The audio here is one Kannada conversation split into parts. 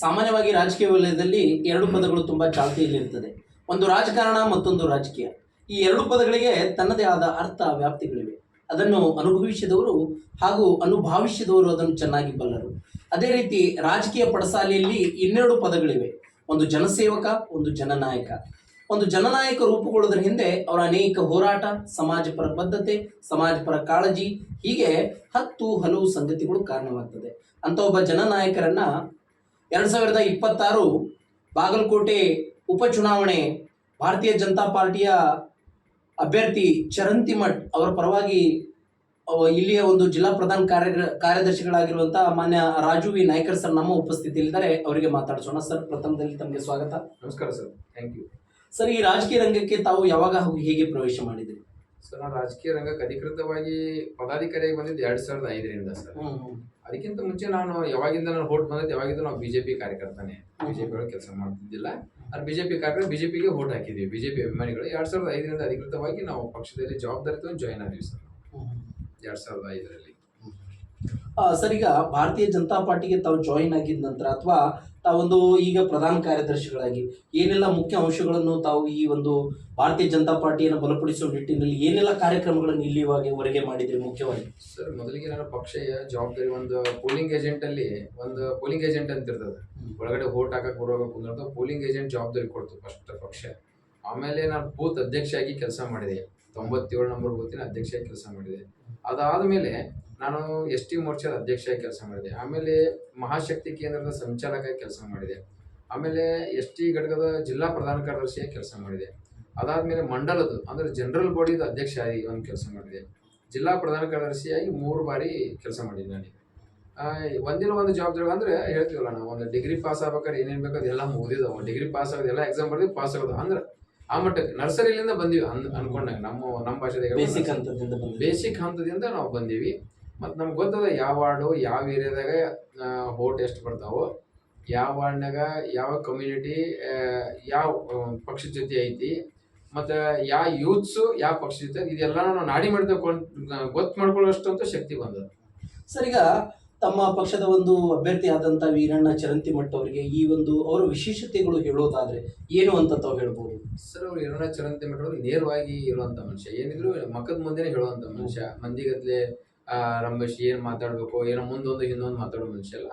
ಸಾಮಾನ್ಯವಾಗಿ ರಾಜಕೀಯ ವಲಯದಲ್ಲಿ ಎರಡು ಪದಗಳು ತುಂಬಾ ಚಾಲ್ತಿಯಲ್ಲಿರುತ್ತದೆ. ಒಂದು ರಾಜಕಾರಣ, ಮತ್ತೊಂದು ರಾಜಕೀಯ. ಈ ಎರಡು ಪದಗಳಿಗೆ ತನ್ನದೇ ಆದ ಅರ್ಥ ವ್ಯಾಪ್ತಿಗಳಿವೆ. ಅದನ್ನು ಅನುಭವಿಸಿದವರು ಹಾಗೂ ಅನುಭಾವಿಸಿದವರು ಅದನ್ನು ಚೆನ್ನಾಗಿ ಬಲ್ಲರು. ಅದೇ ರೀತಿ ರಾಜಕೀಯ ಪಡಸಾಲೆಯಲ್ಲಿ ಇನ್ನೆರಡು ಪದಗಳಿವೆ. ಒಂದು ಜನಸೇವಕ, ಒಂದು ಜನನಾಯಕ. ಒಂದು ಜನನಾಯಕ ರೂಪುಗೊಳ್ಳೋದ್ರ ಹಿಂದೆ ಅವರ ಅನೇಕ ಹೋರಾಟ, ಸಮಾಜಪರ ಬದ್ಧತೆ, ಸಮಾಜಪರ ಕಾಳಜಿ, ಹೀಗೆ ಹಲವು ಸಂಗತಿಗಳು ಕಾರಣವಾಗ್ತದೆ. ಅಂತ ಒಬ್ಬ ಜನನಾಯಕರನ್ನ 2026 ಬಾಗಲಕೋಟೆ ಉಪಚುನಾವಣೆ ಭಾರತೀಯ ಜನತಾ ಪಾರ್ಟಿಯ ಅಭ್ಯರ್ಥಿ ಚರಂತಿಮಠ್ ಅವರ ಪರವಾಗಿ ಇಲ್ಲಿಯ ಒಂದು ಜಿಲ್ಲಾ ಪ್ರಧಾನ ಕಾರ್ಯದರ್ಶಿಗಳಾಗಿರುವಂತಹ ಮಾನ್ಯ ರಾಜು ವಿ ನಾಯ್ಕರ್ ಸರ್ ನಮ್ಮ ಉಪಸ್ಥಿತಿಯಲ್ಲಿದ್ದಾರೆ. ಅವರಿಗೆ ಮಾತಾಡಿಸೋಣ. ಸರ್, ಪ್ರಥಮದಲ್ಲಿ ತಮಗೆ ಸ್ವಾಗತ. ನಮಸ್ಕಾರ ಸರ್, ಥ್ಯಾಂಕ್ ಯು. ಸರ್, ಈ ರಾಜಕೀಯ ರಂಗಕ್ಕೆ ತಾವು ಯಾವಾಗ ಹಾಗೂ ಹೇಗೆ ಪ್ರವೇಶ ಮಾಡಿದ್ರಿ? ಸರ್, ನಾನು ರಾಜಕೀಯ ರಂಗಕ್ಕೆ ಅಧಿಕೃತವಾಗಿ ಪದಾಧಿಕಾರಿಯಾಗಿ ಬಂದಿದ್ದು 2005ರಿಂದ ಸರ್. ಅದಕ್ಕಿಂತ ಮುಂಚೆ ನಾನು ಯಾವಾಗಿಂದ ನಾನು ವೋಟ್ ಬಂದಿದ್ದು, ಯಾವಾಗಿಂದ ನಾವು ಬಿಜೆಪಿ ಕಾರ್ಯಕರ್ತನೇ. ಬಿಜೆಪಿ ಒಳಗೆ ಕೆಲಸ ಮಾಡ್ತಿದ್ದಿಲ್ಲ. ಅದು ಬಿಜೆಪಿ ಕಾರ್ಯಕರ್ತ, ಬಿಜೆಪಿಗೆ ವೋಟ್ ಹಾಕಿದ್ವಿ. ಬಿಜೆಪಿ ಅಭಿಮಾನಿಗಳು 2005ರಿಂದ ಅಧಿಕೃತವಾಗಿ ನಾವು ಪಕ್ಷದಲ್ಲಿ ಜವಾಬ್ದಾರಿ ಜಾಯಿನ್ ಆದ್ವಿ ಸರ್ 2005ರಲ್ಲಿ. ಸರ್, ಈಗ ಭಾರತೀಯ ಜನತಾ ಪಾರ್ಟಿಗೆ ತಾವು ಜಾಯಿನ್ ಆಗಿದ ನಂತರ ಅಥವಾ ತಾವೊಂದು ಈಗ ಪ್ರಧಾನ ಕಾರ್ಯದರ್ಶಿಗಳಾಗಿ ಏನೆಲ್ಲ ಮುಖ್ಯ ಅಂಶಗಳನ್ನು ತಾವು ಈ ಒಂದು ಭಾರತೀಯ ಜನತಾ ಪಾರ್ಟಿಯನ್ನು ಬಲಪಡಿಸುವ ನಿಟ್ಟಿನಲ್ಲಿ ಏನೆಲ್ಲ ಕಾರ್ಯಕ್ರಮಗಳನ್ನು ಇಲ್ಲಿವರೆಗೆ ಮಾಡಿದ್ರಿ? ಮುಖ್ಯವಾಗಿ ಸರ್, ಮೊದಲಿಗೆ ನಾನು ಪಕ್ಷಯ ಜವಾಬ್ದಾರಿ ಒಂದು ಪೋಲಿಂಗ್ ಏಜೆಂಟ್ ಅಂತ ಇರ್ತದೆ. ಒಳಗಡೆ ವೋಟ್ ಹಾಕಕ್ಕೆ ಬರುವಾಗ ಕುಂದಿರ್ತ ಪೋಲಿಂಗ್ ಏಜೆಂಟ್ ಜವಾಬ್ದಾರಿ ಕೊಡ್ತು ಫಸ್ಟ್ ಪಕ್ಷ. ಆಮೇಲೆ ನಾನು ಬೂತ್ ಅಧ್ಯಕ್ಷರಾಗಿ ಕೆಲಸ ಮಾಡಿದೆ. 97 ನಂಬರ್ ಬೂತಿನ ಅಧ್ಯಕ್ಷರಾಗಿ ಕೆಲಸ ಮಾಡಿದೆ. ಅದಾದಮೇಲೆ ನಾನು ST ಮೋರ್ಚಾದ ಅಧ್ಯಕ್ಷರಾಗಿ ಕೆಲಸ ಮಾಡಿದೆ. ಆಮೇಲೆ ಮಹಾಶಕ್ತಿ ಕೇಂದ್ರದ ಸಂಚಾಲಕರಾಗಿ ಕೆಲಸ ಮಾಡಿದೆ. ಆಮೇಲೆ ST ಘಟಕದ ಜಿಲ್ಲಾ ಪ್ರಧಾನ ಕಾರ್ಯದರ್ಶಿಯಾಗಿ ಕೆಲಸ ಮಾಡಿದೆ. ಅದಾದಮೇಲೆ ಮಂಡಲದ ಅಂದರೆ ಜನರಲ್ ಬಾಡಿದ ಅಧ್ಯಕ್ಷರಾಗಿ ಒಂದು ಕೆಲಸ ಮಾಡಿದೆ. ಜಿಲ್ಲಾ ಪ್ರಧಾನ ಕಾರ್ಯದರ್ಶಿಯಾಗಿ 3 ಬಾರಿ ಕೆಲಸ ಮಾಡಿದ್ದೆ ನಾನು. ಒಂದಿನ ಒಂದು ಜವಾಬ್ದಾರಿ ಅಂದರೆ ಹೇಳ್ತೀವಲ್ಲ, ನಾವು ಒಂದು ಡಿಗ್ರಿ ಪಾಸ್ ಆಗ್ಬೇಕಾದ್ರೆ ಏನೇನು ಬೇಕು ಅದೆಲ್ಲ ಮುಗಿದಿದ್ದಾವೆ. ಡಿಗ್ರಿ ಪಾಸ್ ಆಗೋದು, ಎಲ್ಲ ಎಕ್ಸಾಮ್ ಬರ್ದು ಪಾಸ್ ಆಗೋದು ಅಂದ್ರೆ ಆ ಮಟ್ಟಕ್ಕೆ ನರ್ಸರಿಲಿಂದ ಬಂದೀವಿ ಅನ್ಕೊಂಡಾಗ ನಮ್ಮ ಭಾಷೆದಾಗ ಬೇಸಿಕ್ ಹಂತದಿಂದ ನಾವು ಬಂದೀವಿ. ಮತ್ತು ನಮ್ಗೆ ಗೊತ್ತದ ಯಾವ ವಾರ್ಡು, ಯಾವ ಏರಿಯಾದಾಗ ವೋಟ್ ಎಷ್ಟು ಬರ್ತಾವೋ, ಯಾವ ವಾರ್ಡ್ನಾಗ ಯಾವ ಕಮ್ಯುನಿಟಿ ಯಾವ ಪಕ್ಷದ ಜೊತೆ ಐತಿ, ಮತ್ತು ಯಾವ ಯೂತ್ಸು ಯಾವ ಪಕ್ಷದ ಜೊತೆ, ಇದೆಲ್ಲ ನಾವು ನಾಡಿ ಗೊತ್ತು ಮಾಡ್ಕೊಳ್ಳೋಷ್ಟಂತೂ ಶಕ್ತಿ ಬಂದದ. ಸರ್, ಈಗ ತಮ್ಮ ಪಕ್ಷದ ಒಂದು ಅಭ್ಯರ್ಥಿ ಆದಂತ ವೀರಣ್ಣ ಚರಂತಿಮಠ್ ಅವರಿಗೆ ಈ ಒಂದು ಅವರ ವಿಶೇಷತೆಗಳು ಹೇಳೋದಾದ್ರೆ ಏನು ಅಂತ ತಾವು ಹೇಳ್ಬೋದು? ಸರ್, ಅವ್ರು ವೀರಣ್ಣ ಚರಂತಿಮಠ್ ಅವರು ನೇರವಾಗಿ ಇರುವಂತ ಮನುಷ್ಯ. ಏನಿದ್ರು ಮಕ್ಕದ ಮುಂದೆನೆ ಹೇಳುವಂತ ಮನುಷ್ಯ. ಮಂದಿಗತ್ಲೆ ರಂಭೇಶ್ ಏನ್ ಮಾತಾಡ್ಬೇಕು, ಏನೋ ಮುಂದೊಂದು ಹಿಂದೊಂದು ಮಾತಾಡೋ ಮನುಷ್ಯ ಅಲ್ಲ.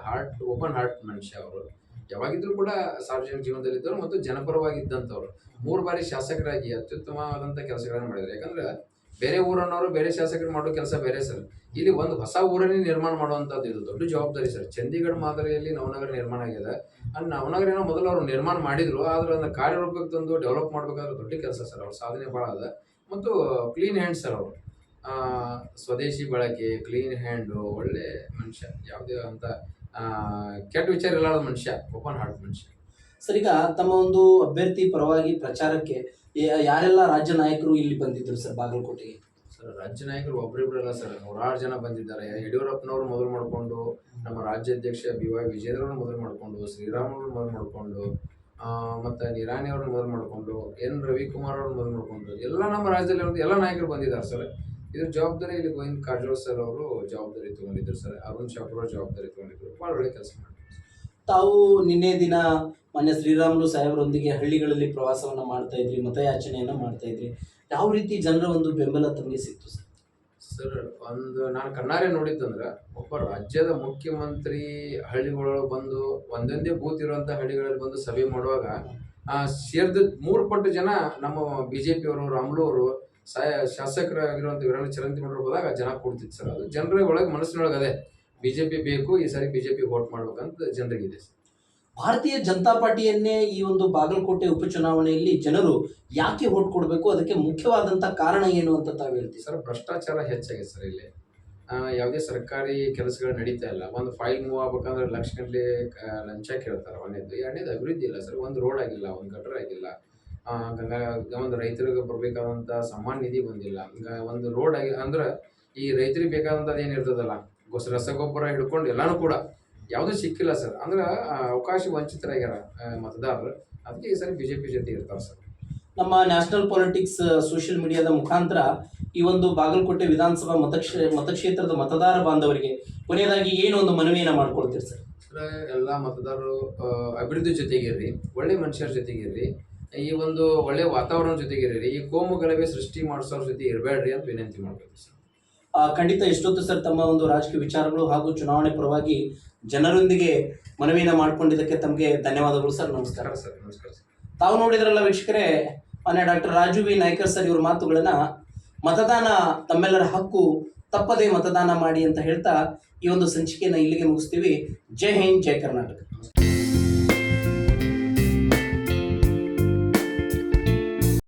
ಓಪನ್ ಹಾರ್ಟ್ ಮನುಷ್ಯ ಅವರು. ಯಾವಾಗಿದ್ರು ಕೂಡ ಸಾರ್ವಜನಿಕ ಜೀವನದಲ್ಲಿದ್ದವರು ಮತ್ತು ಜನಪರವಾಗಿದ್ದಂಥವ್ರು. 3 ಬಾರಿ ಶಾಸಕರಾಗಿ ಅತ್ಯುತ್ತಮವಾದಂಥ ಕೆಲಸಗಳನ್ನು ಮಾಡಿದ್ದಾರೆ. ಯಾಕಂದ್ರೆ ಬೇರೆ ಊರನ್ನವರು ಬೇರೆ ಶಾಸಕರು ಮಾಡೋ ಕೆಲಸ ಬೇರೆ ಸರ್. ಇಲ್ಲಿ ಒಂದು ಹೊಸ ಊರನ್ನೇ ನಿರ್ಮಾಣ ಮಾಡುವಂಥದ್ದು ಇದು ದೊಡ್ಡ ಜವಾಬ್ದಾರಿ ಸರ್. ಚಂಡೀಗಢ ಮಾದರಿಯಲ್ಲಿ ನವನಗರ ನಿರ್ಮಾಣ ಆಗಿದೆ. ಅಲ್ಲಿ ನವನಗರ ಏನೋ ಮೊದಲು ಅವರು ನಿರ್ಮಾಣ ಮಾಡಿದ್ರು, ಆದ್ರೆ ಅದನ್ನ ಕಾರ್ಯರೂಪಕ್ಕೆ ತಂದು ಡೆವಲಪ್ ಮಾಡ್ಬೇಕಾದ್ರೆ ದೊಡ್ಡ ಕೆಲಸ ಸರ್. ಅವ್ರ ಸಾಧನೆ ಭಾಳ ಅದ. ಮತ್ತು ಕ್ಲೀನ್ ಹ್ಯಾಂಡ್ ಸರ್ ಅವರು. ಸ್ವದೇಶಿ ಬಳಕೆ, ಕ್ಲೀನ್ ಹ್ಯಾಂಡು, ಒಳ್ಳೆ ಮನುಷ್ಯ. ಯಾವುದೇ ಅಂತ ಕೆಟ್ಟ ವಿಚಾರ ಇಲ್ಲದ ಮನುಷ್ಯ, ಓಪನ್ ಹಾರ್ಟ್ ಮನುಷ್ಯ. ಸರ್, ಈಗ ತಮ್ಮ ಒಂದು ಅಭ್ಯರ್ಥಿ ಪರವಾಗಿ ಪ್ರಚಾರಕ್ಕೆ ಯಾರೆಲ್ಲ ರಾಜ್ಯ ನಾಯಕರು ಇಲ್ಲಿ ಬಂದಿದ್ರು ಸರ್ ಬಾಗಲಕೋಟೆಗೆ? ಸರ್, ರಾಜ್ಯ ನಾಯಕರು ಒಬ್ಬರಿಬ್ಬರಲ್ಲ ಸರ್, 100 ಜನ ಬಂದಿದ್ದಾರೆ. ಯಡಿಯೂರಪ್ಪನವರು ಮೊದಲು ಮಾಡಿಕೊಂಡು, ನಮ್ಮ ರಾಜ್ಯಾಧ್ಯಕ್ಷ BY ವಿಜೇಂದ್ರವ್ರನ್ನ ಮೊದಲು ಮಾಡಿಕೊಂಡು, ಶ್ರೀರಾಮುಲು ಮೊದಲು ಮಾಡಿಕೊಂಡು, ಮತ್ತು ನಿರಾಣಿ ಅವ್ರನ್ನ ಮೊದಲು ಮಾಡಿಕೊಂಡು, N ರವಿಕುಮಾರ್ ಅವ್ರನ್ನ ಮೊದಲು ಮಾಡಿಕೊಂಡು ಎಲ್ಲ ನಮ್ಮ ರಾಜ್ಯದಲ್ಲಿ ಎಲ್ಲ ನಾಯಕರು ಬಂದಿದ್ದಾರೆ ಸರ್. ಇದ್ರ ಜವಾಬ್ದಾರಿ ಇಲ್ಲಿ ಗೋವಿಂದ ಕಾರಜೋಳ ಸರ್ ಅವರು ಜವಾಬ್ದಾರಿ ತಗೊಂಡಿದ್ರು ಸರ್. ಅರುಣ್ ಶಾಪುರ್ ಜವಾಬ್ದಾರಿ ತಗೊಂಡಿದ್ರು. ಭಾಳ ಒಳ್ಳೆ ಕೆಲಸ ಮಾಡಿದ್ರು. ತಾವು ನಿನ್ನೆ ದಿನ ಮಾನ್ಯ ಶ್ರೀರಾಮುಲು ಸಾಹೇಬರೊಂದಿಗೆ ಹಳ್ಳಿಗಳಲ್ಲಿ ಪ್ರವಾಸವನ್ನ ಮಾಡ್ತಾ ಇದ್ರಿ, ಮತಯಾಚನೆಯನ್ನ ಮಾಡ್ತಾ ಇದ್ರಿ. ಯಾವ ರೀತಿ ಜನರ ಒಂದು ಬೆಂಬಲ ತಮಗೆ ಸಿಕ್ತು ಸರ್? ಸರ್, ನಾನು ಕಣ್ಣಾರೆ ನೋಡಿದ್ದಂದ್ರೆ, ಒಬ್ಬ ರಾಜ್ಯದ ಮುಖ್ಯಮಂತ್ರಿ ಹಳ್ಳಿಗಳೊಳಗೆ ಬಂದು ಒಂದೊಂದೇ ಬೂತ್ ಇರುವಂಥ ಹಳ್ಳಿಗಳಲ್ಲಿ ಬಂದು ಸಭೆ ಮಾಡುವಾಗ ಸೇರಿದ 3 ಪಟ್ಟು ಜನ ನಮ್ಮ BJP ಅವರು, ರಾಮುಲು ಅವರು, ಶಾಸಕರಾಗಿರುವಂಥ ವೀರಣ್ಣ ಚರಂತಿಮಠ್ ಹೋದಾಗ ಜನ ಕೂಡ್ತಿತ್ತು ಸರ್. ಅದು ಜನರ ಒಳಗೆ ಮನಸ್ಸಿನೊಳಗೆ ಅದೇ BJP ಬೇಕು, ಈ ಸಾರಿ BJP ವೋಟ್ ಮಾಡ್ಬೇಕಂತ ಜನರಿಗಿದೆ ಸರ್. ಭಾರತೀಯ ಜನತಾ ಪಾರ್ಟಿಯನ್ನೇ ಈ ಒಂದು ಬಾಗಲಕೋಟೆ ಉಪಚುನಾವಣೆಯಲ್ಲಿ ಜನರು ಯಾಕೆ ವೋಟ್ ಕೊಡಬೇಕು, ಅದಕ್ಕೆ ಮುಖ್ಯವಾದಂತ ಕಾರಣ ಏನು ಅಂತ ತಾವು ಹೇಳ್ತೀವಿ? ಸರ್, ಭ್ರಷ್ಟಾಚಾರ ಹೆಚ್ಚಾಗಿದೆ ಸರ್. ಇಲ್ಲಿ ಯಾವುದೇ ಸರ್ಕಾರಿ ಕೆಲಸಗಳು ನಡೀತಾ ಇಲ್ಲ. ಒಂದು ಫೈಲ್ ಮೂವ್ ಆಗ್ಬೇಕಂದ್ರೆ ಲಕ್ಷಗಟ್ಟಲೆ ಲಂಚ ಕೇಳ್ತಾರೆ. ಎರಡನೇದು ಅಭಿವೃದ್ಧಿ ಇಲ್ಲ ಸರ್. ಒಂದು ರೋಡ್ ಆಗಿಲ್ಲ, ಒಂದು ಗಟರ್ ಆಗಿಲ್ಲ, ಒಂದು ರೈತರಿಗೆ ಬರಬೇಕಾದಂಥ ಸಮ್ಮಾನ್ ನಿಧಿ ಬಂದಿಲ್ಲ. ಒಂದು ರೋಡ್ ಆಗಿ ಅಂದ್ರೆ ಈ ರೈತರಿಗೆ ಬೇಕಾದಂಥದ್ದು ಏನಿರ್ತದಲ್ಲ, ರಸಗೊಬ್ಬರ ಹಿಡ್ಕೊಂಡು ಎಲ್ಲಾನು ಕೂಡ ಯಾವುದೂ ಸಿಕ್ಕಿಲ್ಲ ಸರ್. ಅಂದ್ರೆ ಅವಕಾಶ ವಂಚಿತರಾಗ್ಯಾರ ಮತದಾರರು. ಅದಕ್ಕೆ ಈ ಸರಿ BJP ಜೊತೆ ಇರ್ತಾರೆ ಸರ್. ನಮ್ಮ ನ್ಯಾಷನಲ್ ಪಾಲಿಟಿಕ್ಸ್ ಸೋಷಿಯಲ್ ಮೀಡಿಯಾದ ಮುಖಾಂತರ ಈ ಒಂದು ಬಾಗಲಕೋಟೆ ವಿಧಾನಸಭಾ ಮತಕ್ಷೇತ್ರದ ಮತದಾರ ಬಾಂಧವರಿಗೆ ಕೊನೆಯದಾಗಿ ಏನು ಒಂದು ಮನವಿಯನ್ನು ಮಾಡ್ಕೊಳ್ತೀರಿ ಸರ್? ಎಲ್ಲ ಮತದಾರರು ಅಭಿವೃದ್ಧಿ ಜೊತೆಗಿರ್ರಿ, ಒಳ್ಳೆ ಮನುಷ್ಯರ ಜೊತೆಗಿರ್ರಿ, ಈ ಒಂದು ಒಳ್ಳೆ ವಾತಾವರಣ ಜೊತೆಗಿರ್ರಿ, ಈ ಕೋಮು ಗಲಭೆ ಸೃಷ್ಟಿ ಮಾಡಿಸೋರ ಜೊತೆ ಇರಬೇಡ್ರಿ ಅಂತ ವಿನಂತಿ ಮಾಡ್ಬೇಕು ಸರ್. ಖಂಡಿತ ಎಷ್ಟೊತ್ತು ಸರ್ ತಮ್ಮ ಒಂದು ರಾಜಕೀಯ ವಿಚಾರಗಳು ಹಾಗೂ ಚುನಾವಣೆ ಪರವಾಗಿ ಜನರೊಂದಿಗೆ ಮನವಿಯನ್ನು ಮಾಡಿಕೊಂಡಿದ್ದಕ್ಕೆ ತಮಗೆ ಧನ್ಯವಾದಗಳು ಸರ್. ನಮಸ್ಕಾರ. ಸರ್ ನಮಸ್ಕಾರ ಸರ್. ತಾವು ನೋಡಿದ್ರಲ್ಲ ವೀಕ್ಷಕರೇ, ಮಾನ್ಯ doctor Raju V Naikar sir ಇವರ ಮಾತುಗಳನ್ನ, ಮತದಾನ ತಮ್ಮೆಲ್ಲರ ಹಕ್ಕು, ತಪ್ಪದೇ ಮತದಾನ ಮಾಡಿ ಅಂತ ಹೇಳ್ತಾ ಈ ಒಂದು ಸಂಚಿಕೆಯನ್ನು ಇಲ್ಲಿಗೆ ಮುಗಿಸ್ತೀವಿ. ಜೈ ಹಿಂದ್, ಜೈ ಕರ್ನಾಟಕ.